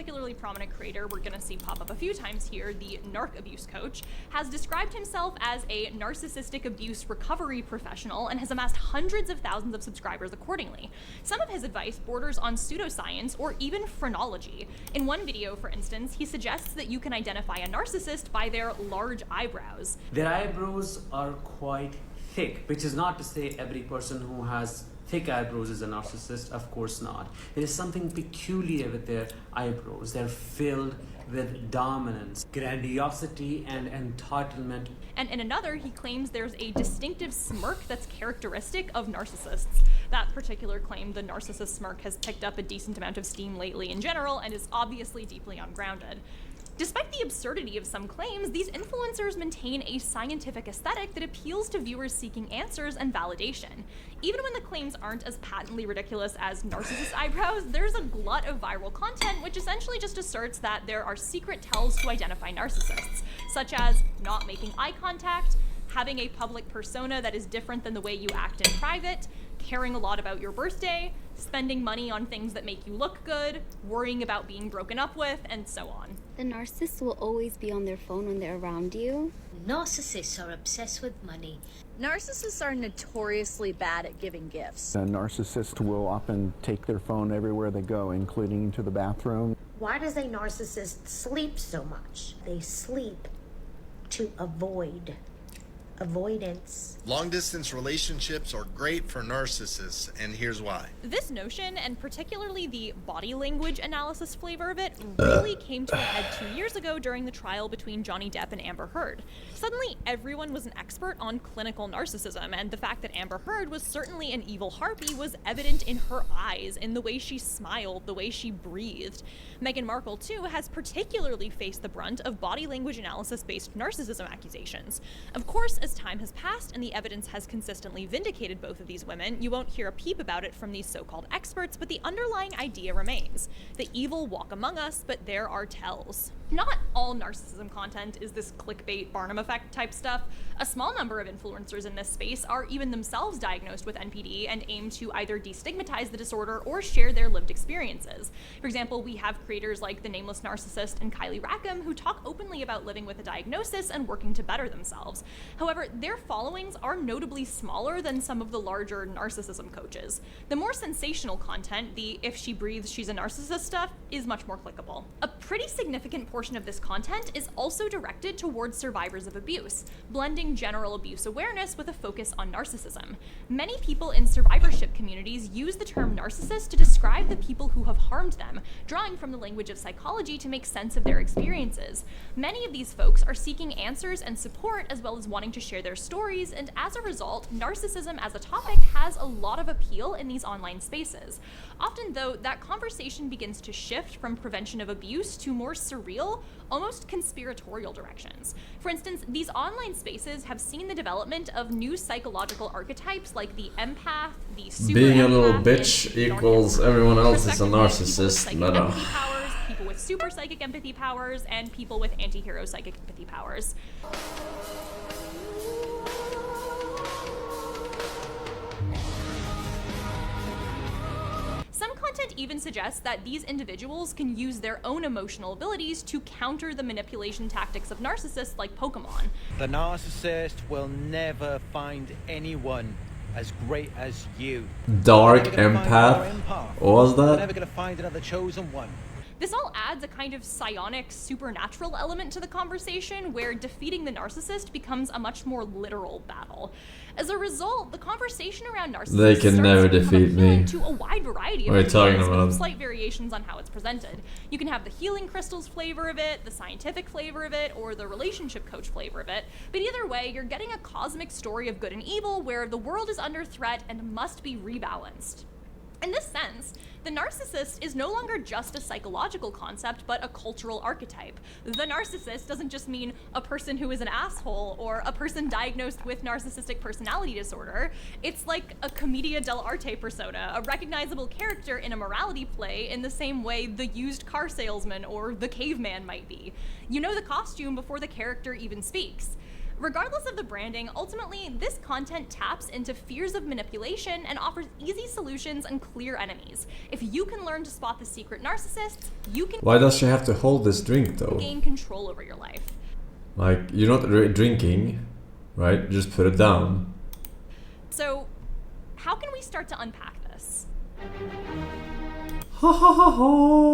particularly prominent creator we're gonna see pop up a few times here, the narc abuse coach, has described himself as a narcissistic abuse recovery professional and has amassed hundreds of thousands of subscribers accordingly. Some of his advice borders on pseudoscience or even phrenology. In one video, for instance, he suggests that you can identify a narcissist by their large eyebrows. Their eyebrows are quite thick, which is not to say every person who has thick eyebrows is a narcissist, of course not. There is something peculiar with their eyebrows. They're filled with dominance, grandiosity, and entitlement. And in another, he claims there's a distinctive smirk that's characteristic of narcissists. That particular claim, the narcissist smirk, has picked up a decent amount of steam lately in general and is obviously deeply ungrounded. Despite the absurdity of some claims, these influencers maintain a scientific aesthetic that appeals to viewers seeking answers and validation. Even when the claims aren't as patently ridiculous as narcissist eyebrows, there's a glut of viral content which essentially just asserts that there are secret tells to identify narcissists, such as not making eye contact, having a public persona that is different than the way you act in private, caring a lot about your birthday, spending money on things that make you look good, worrying about being broken up with, and so on. The narcissists will always be on their phone when they're around you. Narcissists are obsessed with money. Narcissists are notoriously bad at giving gifts. A narcissist will often take their phone everywhere they go, including to the bathroom. Why does a narcissist sleep so much? They sleep to avoid. Avoidance. Long-distance relationships are great for narcissists, and here's why. This notion, and particularly the body language analysis flavor of it, really came to a head 2 years ago during the trial between Johnny Depp and Amber Heard. Suddenly, everyone was an expert on clinical narcissism, and the fact that Amber Heard was certainly an evil harpy was evident in her eyes, in the way she smiled, the way she breathed. Meghan Markle, too, has particularly faced the brunt of body language analysis-based narcissism accusations. Of course, as time has passed and the evidence has consistently vindicated both of these women, you won't hear a peep about it from these so-called experts, but the underlying idea remains. The evil walk among us, but there are tells. Not all narcissism content is this clickbait Barnum effect type stuff. A small number of influencers in this space are even themselves diagnosed with NPD and aim to either destigmatize the disorder or share their lived experiences. For example, we have creators like The Nameless Narcissist and Kylie Rackham who talk openly about living with a diagnosis and working to better themselves. However, their followings are notably smaller than some of the larger narcissism coaches. The more sensational content, the if she breathes she's a narcissist stuff, is much more clickable. A pretty significant portion of this content is also directed towards survivors of abuse, blending general abuse awareness with a focus on narcissism. Many people in survivorship communities use the term narcissist to describe the people who have harmed them, drawing from the language of psychology to make sense of their experiences. Many of these folks are seeking answers and support as well as wanting to share their stories, and as a result, narcissism as a topic has a lot of appeal in these online spaces. Often, though, that conversation begins to shift from prevention of abuse to more surreal, almost conspiratorial directions. For instance, these online spaces have seen the development of new psychological archetypes like the empath, the super Being a little empath, bitch and equals everyone else is a narcissist. narcissist. People with super psychic empathy powers, and people with anti-hero psychic empathy powers. Some content even suggests that these individuals can use their own emotional abilities to counter the manipulation tactics of narcissists like Pokemon. The narcissist will never find anyone as great as you. Dark empath? What was You're that? never gonna find another chosen one. This all adds a kind of psionic, supernatural element to the conversation where defeating the narcissist becomes a much more literal battle. As a result, the conversation around narcissists They can never defeat me. to a wide variety of What are you talking ideas about? with slight variations on how it's presented. You can have the healing crystals flavor of it, the scientific flavor of it, or the relationship coach flavor of it. But either way, you're getting a cosmic story of good and evil where the world is under threat and must be rebalanced. In this sense, the narcissist is no longer just a psychological concept, but a cultural archetype. The narcissist doesn't just mean a person who is an asshole or a person diagnosed with narcissistic personality disorder. It's like a commedia dell'arte persona, a recognizable character in a morality play in the same way the used car salesman or the caveman might be. You know the costume before the character even speaks. Regardless of the branding, ultimately, this content taps into fears of manipulation and offers easy solutions and clear enemies. If you can learn to spot the secret narcissists, you can Why does she have to hold this drink though? gain control over your life. Like, you're not drinking, right? Just put it down. So, how can we start to unpack this? Ha ha ha ha!